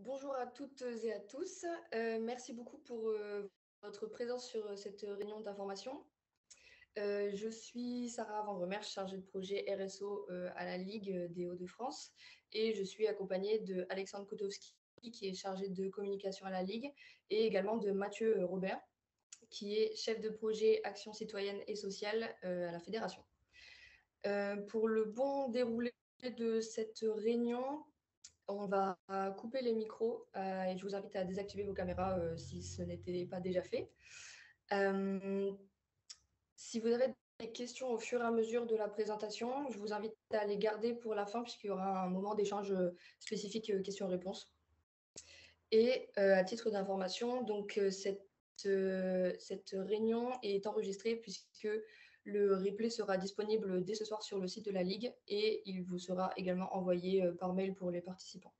Bonjour à toutes et à tous. Merci beaucoup pour votre présence sur cette réunion d'information. Je suis Sarah Van Remer, chargée de projet RSO à la Ligue des Hauts-de-France et je suis accompagnée de Alexandre Kotowski qui est chargé de communication à la Ligue et également de Mathieu Robert qui est chef de projet action citoyenne et sociale à la Fédération. Pour le bon déroulé de cette réunion, on va couper les micros et je vous invite à désactiver vos caméras si ce n'était pas déjà fait. Si vous avez des questions au fur et à mesure de la présentation, je vous invite à les garder pour la fin puisqu'il y aura un moment d'échange spécifique questions-réponses. Et à titre d'information, donc cette réunion est enregistrée puisque le replay sera disponible dès ce soir sur le site de la Ligue et il vous sera également envoyé par mail pour les participants.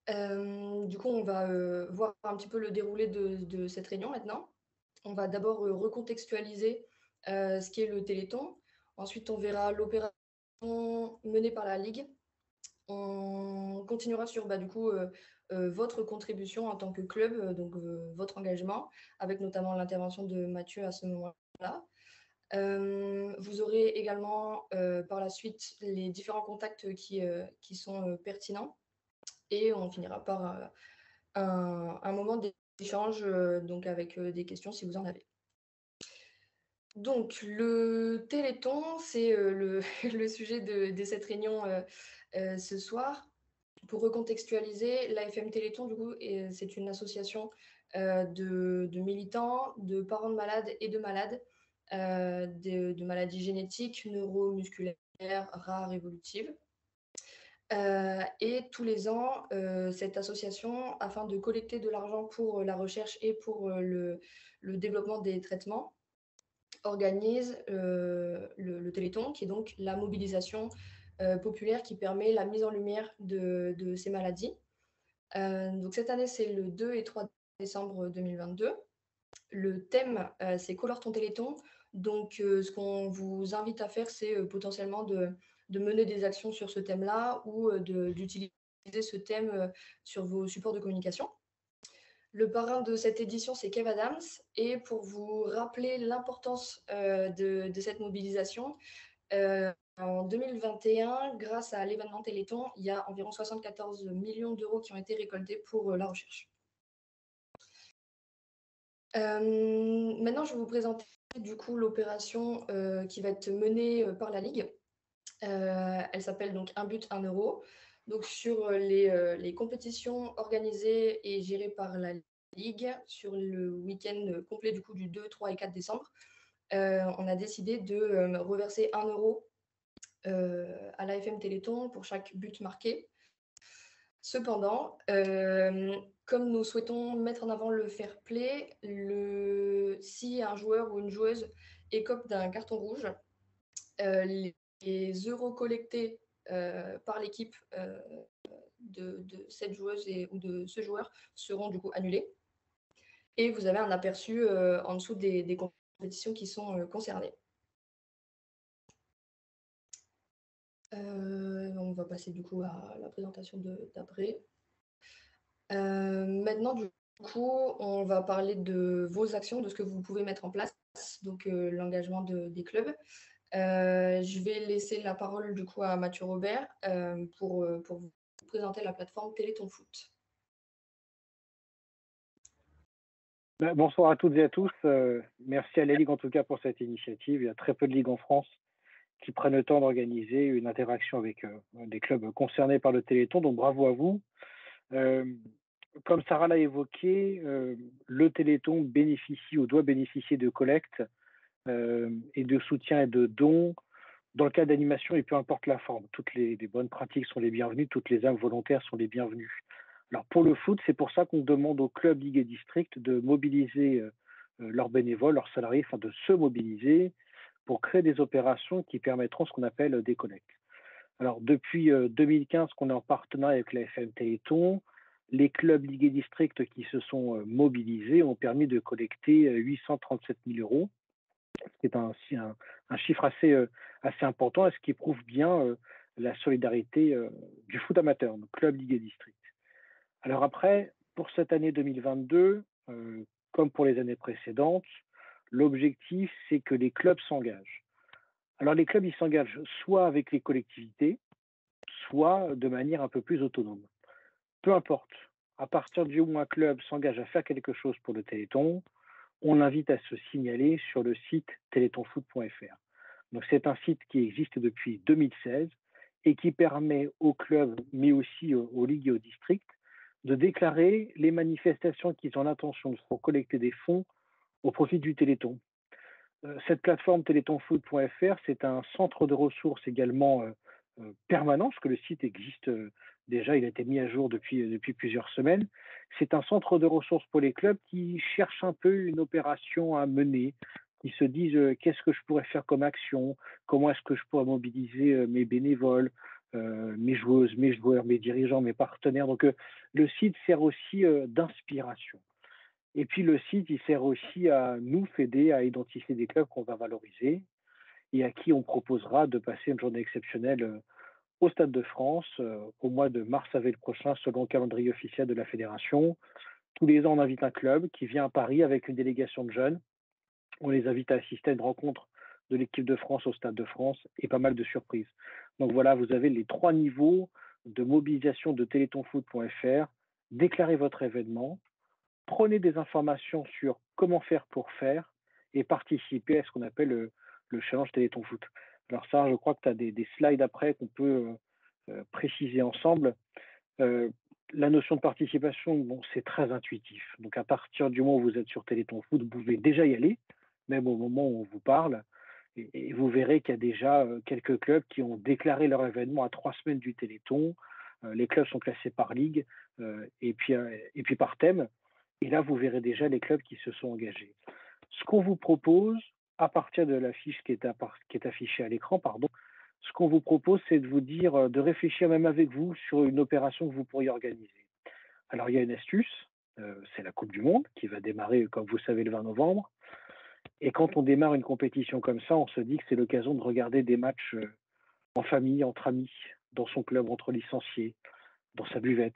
Du coup, on va voir un petit peu le déroulé de cette réunion maintenant. On va d'abord recontextualiser ce qu'est le Téléthon. Ensuite, on verra l'opération menée par la Ligue. On continuera sur du coup, votre contribution en tant que club, donc votre engagement, avec notamment l'intervention de Mathieu à ce moment-là. Vous aurez également par la suite les différents contacts qui sont pertinents. Et on finira par un moment d'échange donc avec des questions si vous en avez. Donc, le Téléthon, c'est le sujet de cette réunion ce soir. Pour recontextualiser, l'AFM Téléthon, du coup, c'est une association de militants, de parents de malades et de malades, de maladies génétiques, neuromusculaires, rares, évolutives. Et tous les ans, cette association, afin de collecter de l'argent pour la recherche et pour le développement des traitements, organise le Téléthon, qui est donc la mobilisation populaire qui permet la mise en lumière de ces maladies. Donc cette année, c'est le 2 et 3 décembre 2022. Le thème, c'est Colore ton Téléthon. Donc, ce qu'on vous invite à faire, c'est potentiellement de mener des actions sur ce thème-là ou d'utiliser ce thème sur vos supports de communication. Le parrain de cette édition, c'est Kev Adams. Et pour vous rappeler l'importance de cette mobilisation, en 2021, grâce à l'événement Téléthon, il y a environ 74 millions d'euros qui ont été récoltés pour la recherche. Maintenant, je vais vous présenter du coup l'opération qui va être menée par la Ligue. Elle s'appelle donc Un but, 1 euro. Donc sur les compétitions organisées et gérées par la Ligue sur le week-end complet du coup du 2, 3 et 4 décembre, on a décidé de reverser 1 euro à l'AFM Téléthon pour chaque but marqué. Cependant, comme nous souhaitons mettre en avant le fair play, si un joueur ou une joueuse écope d'un carton rouge, les euros collectés par l'équipe de cette joueuse ou de ce joueur seront du coup annulés. Et vous avez un aperçu en dessous des compétitions qui sont concernées. On va passer du coup à la présentation d'après. Maintenant, du coup, on va parler de vos actions, de ce que vous pouvez mettre en place, donc l'engagement des clubs. Je vais laisser la parole du coup à Mathieu Robert pour vous présenter la plateforme Téléthon Foot. Bonsoir à toutes et à tous. Merci à la Ligue en tout cas pour cette initiative. Il y a très peu de ligues en France qui prennent le temps d'organiser une interaction avec des clubs concernés par le Téléthon, donc bravo à vous. Comme Sarah l'a évoqué, le Téléthon bénéficie ou doit bénéficier de collectes et de soutien et de dons dans le cas d'animation et peu importe la forme. Toutes les bonnes pratiques sont les bienvenues, toutes les âmes volontaires sont les bienvenues. Alors pour le foot, c'est pour ça qu'on demande aux clubs, ligues et districts de mobiliser leurs bénévoles, leurs salariés, enfin de se mobiliser pour créer des opérations qui permettront ce qu'on appelle des collectes. Alors depuis 2015 qu'on est en partenariat avec la FM Téléthon, les clubs, ligues et districts qui se sont mobilisés ont permis de collecter 837 000 euros, ce qui est un chiffre assez important et ce qui prouve bien la solidarité du foot amateur, donc club, ligue et district. Alors après, pour cette année 2022, comme pour les années précédentes, l'objectif, c'est que les clubs s'engagent. Alors les clubs, ils s'engagent soit avec les collectivités, soit de manière un peu plus autonome. Peu importe, à partir du moment où un club s'engage à faire quelque chose pour le Téléthon, on l'invite à se signaler sur le site téléthonfoot.fr. Donc c'est un site qui existe depuis 2016 et qui permet aux clubs, mais aussi aux ligues et aux districts, de déclarer les manifestations qu'ils ont l'intention de faire pour collecter des fonds au profit du Téléthon. Cette plateforme téléthonfoot.fr, c'est un centre de ressources également permanent, parce que le site existe déjà, il a été mis à jour depuis plusieurs semaines. C'est un centre de ressources pour les clubs qui cherchent un peu une opération à mener, qui se disent qu'est-ce que je pourrais faire comme action, comment est-ce que je pourrais mobiliser mes bénévoles, mes joueuses, mes joueurs, mes dirigeants, mes partenaires. Donc le site sert aussi d'inspiration. Et puis le site, il sert aussi à nous aider à identifier des clubs qu'on va valoriser et à qui on proposera de passer une journée exceptionnelle au Stade de France au mois de mars-avril prochain, selon le calendrier officiel de la fédération. Tous les ans, on invite un club qui vient à Paris avec une délégation de jeunes. On les invite à assister à une rencontre de l'équipe de France au Stade de France et pas mal de surprises. Donc voilà, vous avez les 3 niveaux de mobilisation de téléthonfoot.fr. Déclarez votre événement, prenez des informations sur comment faire pour faire et participer à ce qu'on appelle le challenge Téléthon Foot. Alors ça, je crois que tu as des slides après qu'on peut préciser ensemble. La notion de participation, bon, c'est très intuitif. Donc à partir du moment où vous êtes sur Téléthon Foot, vous pouvez déjà y aller, même au moment où on vous parle. Et vous verrez qu'il y a déjà quelques clubs qui ont déclaré leur événement à 3 semaines du Téléthon. Les clubs sont classés par ligue et puis par thème. Et là, vous verrez déjà les clubs qui se sont engagés. Ce qu'on vous propose, à partir de la fiche qui est affichée à l'écran, pardon, ce qu'on vous propose, c'est de vous dire, de réfléchir même avec vous sur une opération que vous pourriez organiser. Alors, il y a une astuce, c'est la Coupe du Monde qui va démarrer, comme vous savez, le 20 novembre. Et quand on démarre une compétition comme ça, on se dit que c'est l'occasion de regarder des matchs en famille, entre amis, dans son club, entre licenciés, dans sa buvette,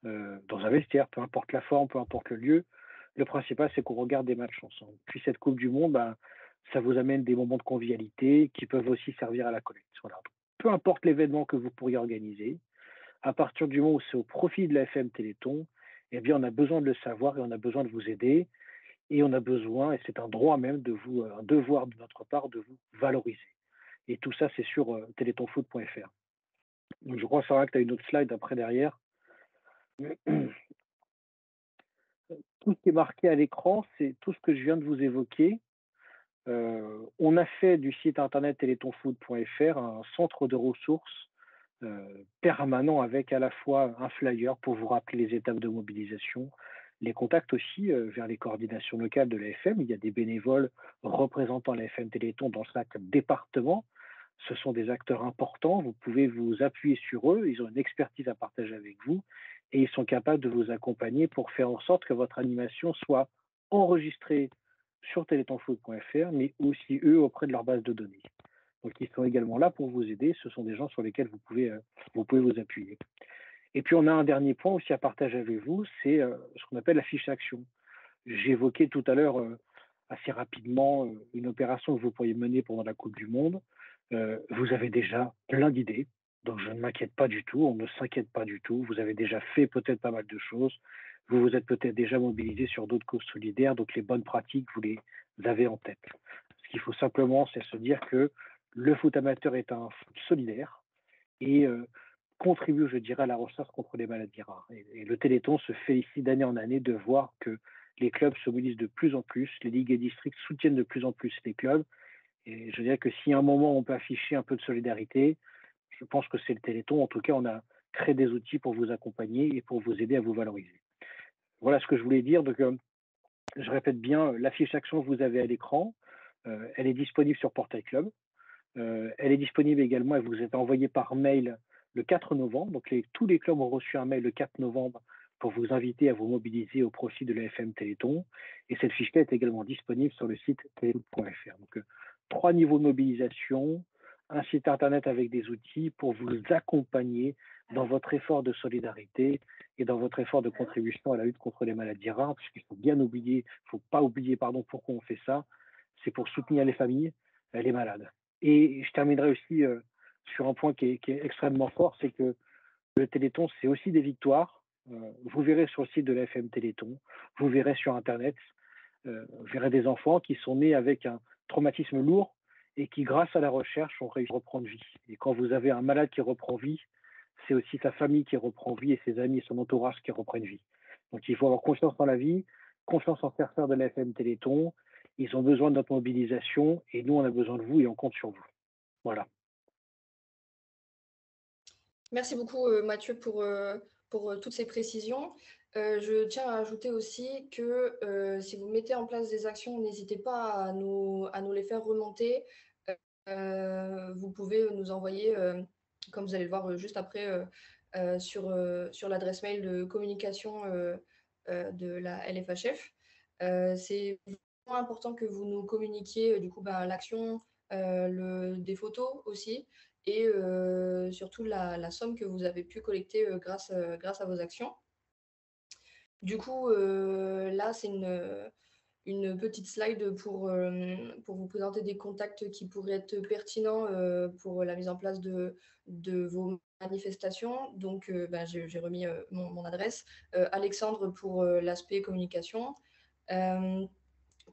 dans un vestiaire, peu importe la forme, peu importe le lieu. Le principal, c'est qu'on regarde des matchs ensemble. Puis cette Coupe du Monde, ben, ça vous amène des moments de convivialité qui peuvent aussi servir à la collecte. Voilà. Donc, peu importe l'événement que vous pourriez organiser, à partir du moment où c'est au profit de la FM Téléthon, eh bien, on a besoin de le savoir et on a besoin de vous aider. Et on a besoin, et c'est un droit même de vous, un devoir de notre part, de vous valoriser. Et tout ça, c'est sur téléthonfoot.fr. Donc, je crois, Sarah, que tu as une autre slide après derrière. Tout ce qui est marqué à l'écran, c'est tout ce que je viens de vous évoquer. On a fait du site internet téléthonfoot.fr un centre de ressources permanent avec à la fois un flyer pour vous rappeler les étapes de mobilisation, les contacts aussi vers les coordinations locales de la FM. Il y a des bénévoles représentant la FM Téléthon dans chaque département. Ce sont des acteurs importants. Vous pouvez vous appuyer sur eux. Ils ont une expertise à partager avec vous et ils sont capables de vous accompagner pour faire en sorte que votre animation soit enregistrée sur téléthonfoot.fr, mais aussi eux auprès de leur base de données. Donc ils sont également là pour vous aider. Ce sont des gens sur lesquels vous pouvez vous appuyer. Et puis on a un dernier point aussi à partager avec vous, c'est ce qu'on appelle la fiche action. J'évoquais tout à l'heure assez rapidement une opération que vous pourriez mener pendant la Coupe du Monde. Vous avez déjà plein d'idées, donc je ne m'inquiète pas du tout, on ne s'inquiète pas du tout. Vous avez déjà fait peut-être pas mal de choses. Vous vous êtes peut-être déjà mobilisé sur d'autres causes solidaires, donc les bonnes pratiques, vous les avez en tête. Ce qu'il faut simplement, c'est se dire que le foot amateur est un foot solidaire et contribue, je dirais, à la recherche contre les maladies rares. Et le Téléthon se félicite d'année en année de voir que les clubs se mobilisent de plus en plus, les ligues et districts soutiennent de plus en plus les clubs. Et je dirais que si à un moment on peut afficher un peu de solidarité, je pense que c'est le Téléthon. En tout cas, on a créé des outils pour vous accompagner et pour vous aider à vous valoriser. Voilà ce que je voulais dire. Donc, je répète bien, la fiche action que vous avez à l'écran, elle est disponible sur Portail Club. Elle est disponible également et vous êtes envoyée par mail le 4 novembre. Donc, tous les clubs ont reçu un mail le 4 novembre pour vous inviter à vous mobiliser au profit de la FM Téléthon. Et cette fiche-là est également disponible sur le site téléthon.fr. Donc, 3 niveaux de mobilisation, un site internet avec des outils pour vous accompagner dans votre effort de solidarité et dans votre effort de contribution à la lutte contre les maladies rares, parce qu'il faut pas oublier, pardon, pourquoi on fait ça. C'est pour soutenir les familles, les malades. Et je terminerai aussi sur un point qui est extrêmement fort, c'est que le Téléthon, c'est aussi des victoires. Vous verrez sur le site de la FM Téléthon, vous verrez sur Internet, vous verrez des enfants qui sont nés avec un traumatisme lourd et qui, grâce à la recherche, ont réussi à reprendre vie. Et quand vous avez un malade qui reprend vie, c'est aussi sa famille qui reprend vie et ses amis et son entourage qui reprennent vie. Donc il faut avoir confiance en la vie, confiance en faire de la FM Téléthon. Ils ont besoin de notre mobilisation et nous, on a besoin de vous et on compte sur vous. Voilà. Merci beaucoup, Mathieu, pour toutes ces précisions. Je tiens à ajouter aussi que si vous mettez en place des actions, n'hésitez pas à nous les faire remonter. Vous pouvez nous envoyer, comme vous allez le voir juste après, sur l'adresse mail de communication de la LFHF. C'est vraiment important que vous nous communiquiez du coup l'action, des photos aussi, et surtout la somme que vous avez pu collecter grâce à vos actions. Du coup, là, c'est une petite slide pour vous présenter des contacts qui pourraient être pertinents pour la mise en place de vos manifestations. Donc, j'ai remis mon adresse. Alexandre pour l'aspect communication. Euh,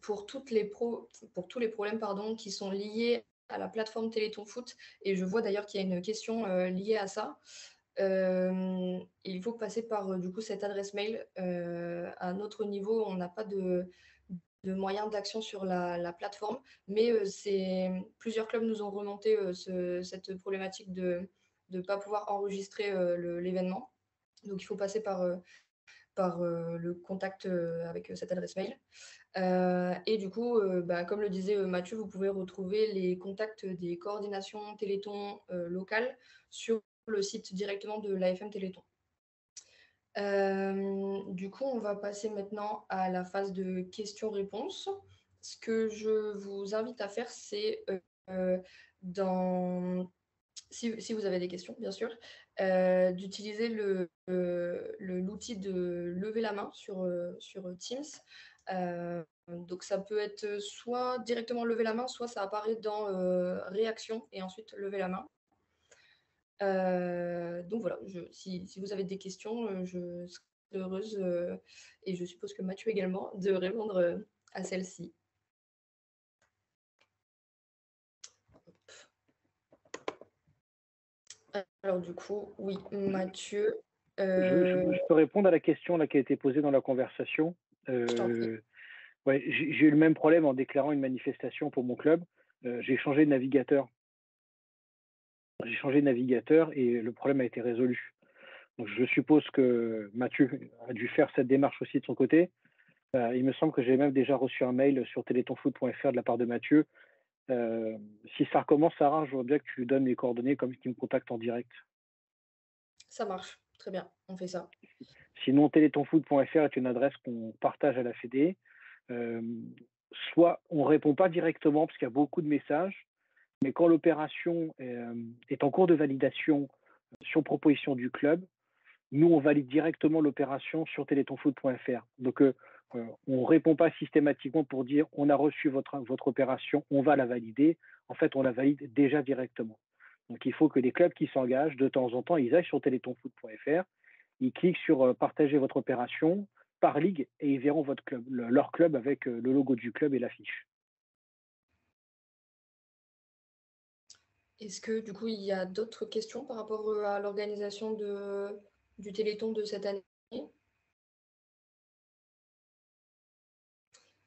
pour tous les problèmes qui sont liés à la plateforme Téléthon Foot, et je vois d'ailleurs qu'il y a une question liée à ça. Il faut passer par du coup cette adresse mail. À un autre niveau, on n'a pas de moyens d'action sur la plateforme, mais plusieurs clubs nous ont remonté cette problématique de ne pas pouvoir enregistrer l'événement. Donc il faut passer par le contact avec cette adresse mail. Et du coup, comme le disait Mathieu, vous pouvez retrouver les contacts des coordinations Téléthon locales sur le site directement de l'AFM Téléthon. Du coup, on va passer maintenant à la phase de questions-réponses. Ce que je vous invite à faire, c'est si vous avez des questions, bien sûr, d'utiliser l'outil de lever la main sur Teams. Donc, ça peut être soit directement lever la main, soit ça apparaît dans réaction et ensuite lever la main. Donc voilà, si vous avez des questions, je serai heureuse, et je suppose que Mathieu également, de répondre à celle-ci. Alors du coup, oui, Mathieu. Je peux répondre à la question là, qui a été posée dans la conversation. Je t'en prie. Ouais, j'ai eu le même problème en déclarant une manifestation pour mon club. J'ai changé de navigateur. Et le problème a été résolu. Donc, je suppose que Mathieu a dû faire cette démarche aussi de son côté. Il me semble que j'ai même déjà reçu un mail sur téléthonfoot.fr de la part de Mathieu. Si ça recommence, Sarah, je vois bien que tu lui donnes les coordonnées comme qu'il me contacte en direct. Ça marche, très bien, on fait ça. Sinon, téléthonfoot.fr est une adresse qu'on partage à la Fédé. Soit on ne répond pas directement parce qu'il y a beaucoup de messages, mais quand l'opération est en cours de validation sur proposition du club, nous, on valide directement l'opération sur téléthonfoot.fr. Donc, on ne répond pas systématiquement pour dire on a reçu votre opération, on va la valider. En fait, on la valide déjà directement. Donc, il faut que les clubs qui s'engagent, de temps en temps, ils aillent sur téléthonfoot.fr, ils cliquent sur partager votre opération par ligue et ils verront leur club avec le logo du club et l'affiche. Est-ce que du coup, il y a d'autres questions par rapport à l'organisation du Téléthon de cette année?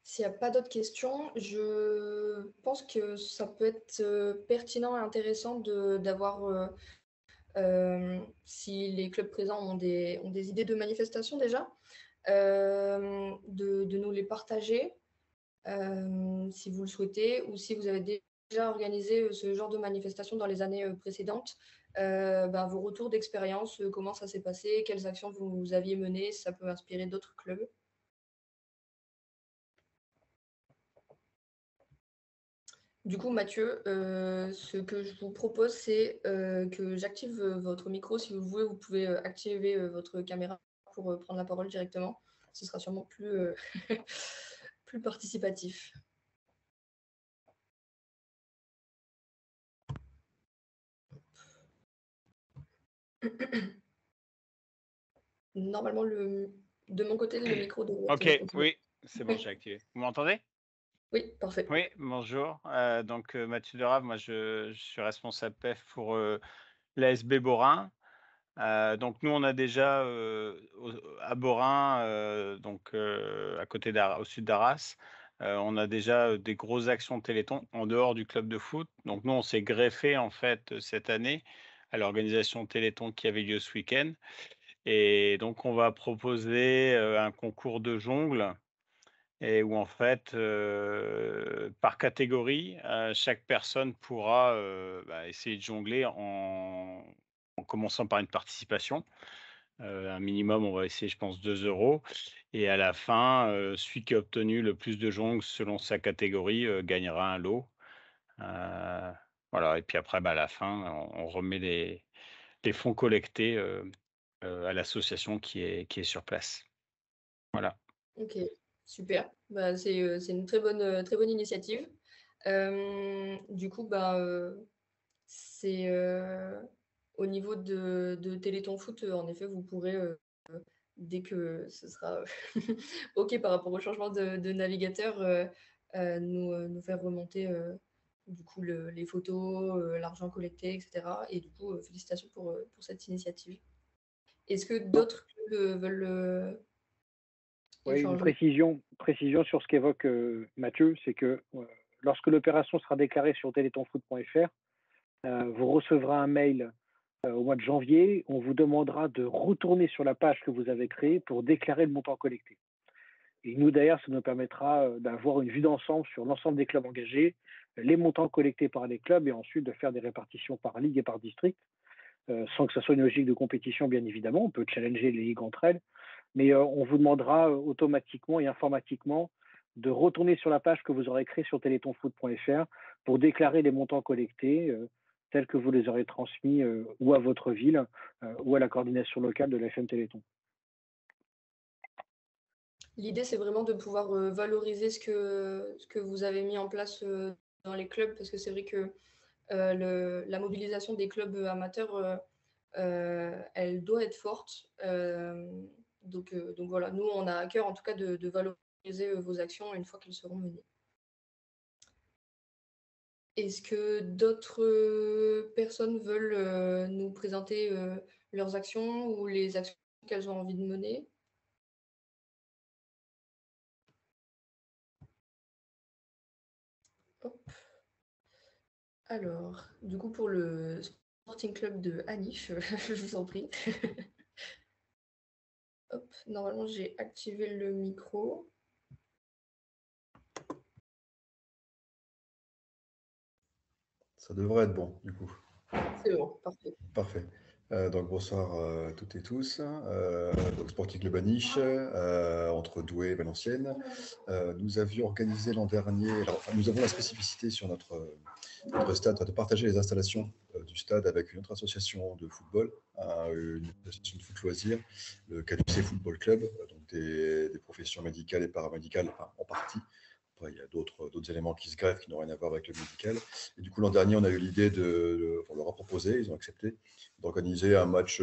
S'il n'y a pas d'autres questions, je pense que ça peut être pertinent et intéressant d'avoir, si les clubs présents ont des idées de manifestation déjà, de nous les partager, si vous le souhaitez, ou si vous avez déjà organisé ce genre de manifestation dans les années précédentes, vos retours d'expérience, comment ça s'est passé, quelles actions vous aviez menées, ça peut inspirer d'autres clubs. Du coup, Mathieu, ce que je vous propose, c'est que j'active votre micro. Si vous voulez, vous pouvez activer votre caméra pour prendre la parole directement. Ce sera sûrement plus participatif. Normalement, de mon côté, le micro devrait Ok, être OK. oui, c'est bon, j'ai activé. Vous m'entendez? Oui, parfait. Oui, bonjour. Donc, Mathieu Derave, moi, je suis responsable PEF pour l'ASB Borin. Donc, nous, on a déjà à Borin, donc à côté au sud d'Arras, on a déjà des grosses actions Téléthon en dehors du club de foot. Donc, nous, on s'est greffé en fait cette année à l'organisation Téléthon qui avait lieu ce week-end. Et donc, on va proposer un concours de jongle et où en fait, par catégorie, chaque personne pourra essayer de jongler en commençant par une participation. Un minimum, on va essayer, je pense, 2 euros. Et à la fin, celui qui a obtenu le plus de jongles selon sa catégorie gagnera un lot. Voilà, et puis après, à la fin, on remet les fonds collectés à l'association qui est sur place. Voilà. OK, super. Bah, c'est une très bonne initiative. Du coup, c'est, au niveau de Téléthon Foot, en effet, vous pourrez, dès que ce sera OK par rapport au changement de navigateur, nous faire remonter, du coup les photos, l'argent collecté et cetera et du coup, félicitations pour cette initiative. Est-ce que d'autres clubs, veulent, Oui, une échanger? précision sur ce qu'évoque Mathieu, c'est que lorsque l'opération sera déclarée sur téléthonfoot.fr, vous recevrez un mail au mois de janvier. On vous demandera de retourner sur la page que vous avez créée pour déclarer le montant collecté. Et nous, d'ailleurs, ça nous permettra d'avoir une vue d'ensemble sur l'ensemble des clubs engagés, les montants collectés par les clubs et ensuite de faire des répartitions par ligue et par district, sans que ce soit une logique de compétition, bien évidemment. On peut challenger les ligues entre elles, mais on vous demandera automatiquement et informatiquement de retourner sur la page que vous aurez créée sur téléthonfoot.fr pour déclarer les montants collectés tels que vous les aurez transmis ou à votre ville ou à la coordination locale de la FM Téléthon. L'idée, c'est vraiment de pouvoir, valoriser ce que vous avez mis en place, dans les clubs parce que c'est vrai que, la mobilisation des clubs, amateurs, elle doit être forte. Donc voilà, nous, on a à cœur en tout cas de valoriser, vos actions une fois qu'elles seront menées. Est-ce que d'autres, personnes veulent, nous présenter, leurs actions ou les actions qu'elles ont envie de mener? Hop. Alors, du coup, pour le Sporting Club de Anif, je vous en prie. Hop, normalement, j'ai activé le micro. Ça devrait être bon, du coup. C'est bon, parfait. Parfait. Donc bonsoir à toutes et tous. Donc Sporting Club Aniche, entre Douai et Valenciennes. Nous avions organisé l'an dernier, nous avons la spécificité sur notre stade de partager les installations du stade avec une autre association de football, une association de foot loisirs, le KDC Football Club, donc des professions médicales et paramédicales, enfin, en partie. Après, il y a d'autres éléments qui se greffent qui n'ont rien à voir avec le médical. Et du coup, l'an dernier, on a eu l'idée on leur a proposé, ils ont accepté, d'organiser un match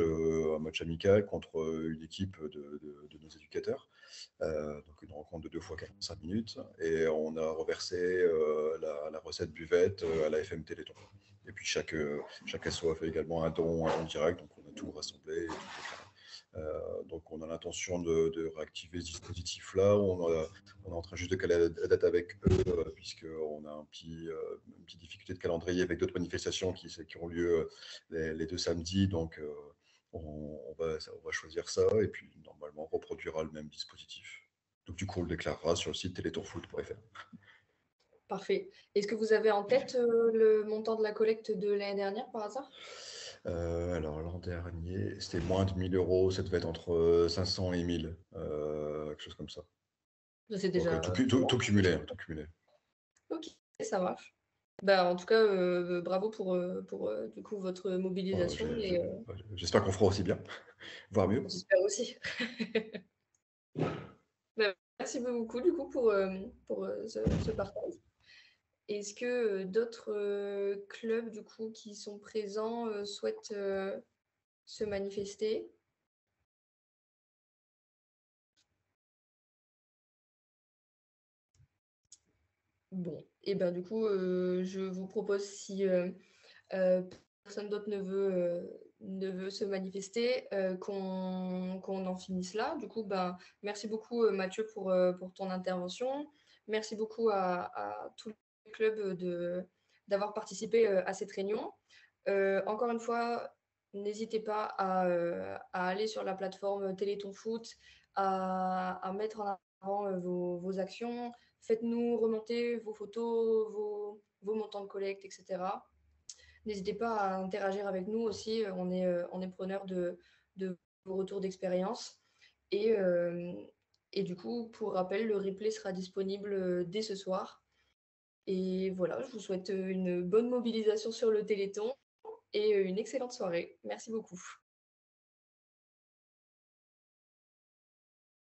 amical contre une équipe de nos éducateurs. Donc une rencontre de 2 fois 45 minutes. Et on a reversé la recette buvette à la FM Téléthon. Et puis chaque asso a fait également un don direct, donc on a tout rassemblé. Et tout donc on a l'intention de réactiver ce dispositif-là. On est en train juste de caler la date avec eux, puisqu'on a une petite difficulté de calendrier avec d'autres manifestations qui ont lieu les 2 samedis. Donc on va choisir ça et puis normalement on reproduira le même dispositif. Donc du coup on le déclarera sur le site télétourfoot.fr. Parfait. Est-ce que vous avez en tête, le montant de la collecte de l'année dernière par hasard? Alors l'an dernier, c'était moins de 1 000 euros, ça devait être entre 500 et 1 000, quelque chose comme ça. C'est Donc déjà tout cumulé, hein, tout cumulé. OK, ça marche. Bah, en tout cas, bravo pour, du coup, votre mobilisation et J'espère qu'on fera aussi bien, voire mieux. j'espère aussi. Bah, merci beaucoup, du coup, pour, ce partage. Est-ce que, d'autres, clubs, du coup, qui sont présents, souhaitent, se manifester? Bon et ben, du coup, je vous propose si, heu, personne d'autre ne veut se manifester, qu'on en finisse là. Du coup, ben, merci beaucoup, Mathieu pour ton intervention. Merci beaucoup à tous les clubs, d'avoir participé, à cette réunion. Encore une fois, n'hésitez pas à aller sur la plateforme Téléthon Foot, à mettre en avant, vos actions. Faites-nous remonter vos photos, vos montants de collecte et cetera. N'hésitez pas à interagir avec nous aussi, on est preneurs de vos retours d'expérience et et du coup, pour rappel, le replay sera disponible, dès ce soir et voilà, je vous souhaite, une bonne mobilisation sur le Téléthon et une excellente soirée. Merci beaucoup.